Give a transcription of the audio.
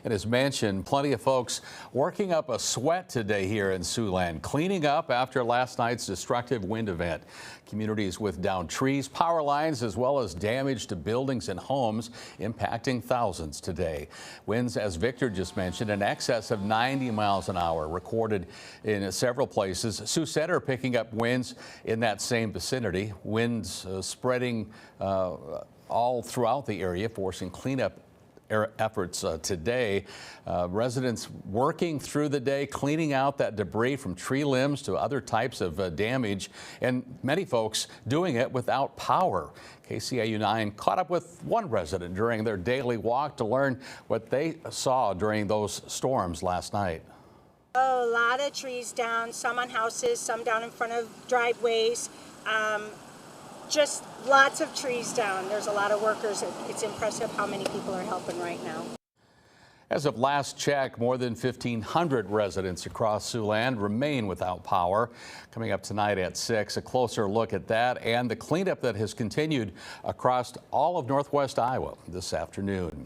in his mansion. Plenty of folks working up a sweat today here in Siouxland, cleaning up after last night's destructive wind event. Communities with downed trees, power lines, as well as damage to buildings and homes, impacting thousands today. Winds, as Victor just mentioned, in excess of 90 miles an hour recorded in several places. Sioux Center picking up winds in that same vicinity. Winds spreading all throughout the area, forcing cleanup efforts today. Residents working through the day, cleaning out that debris from tree limbs to other types of damage, and many folks doing it without power. KCAU-9 caught up with one resident during their daily walk to learn what they saw during those storms last night. A lot of trees down, some on houses, some down in front of driveways. Just lots of trees down. There's a lot of workers. It's impressive how many people are helping right now. As of last check, more than 1,500 residents across Siouxland remain without power. Coming up tonight at 6, a closer look at that and the cleanup that has continued across all of northwest Iowa this afternoon.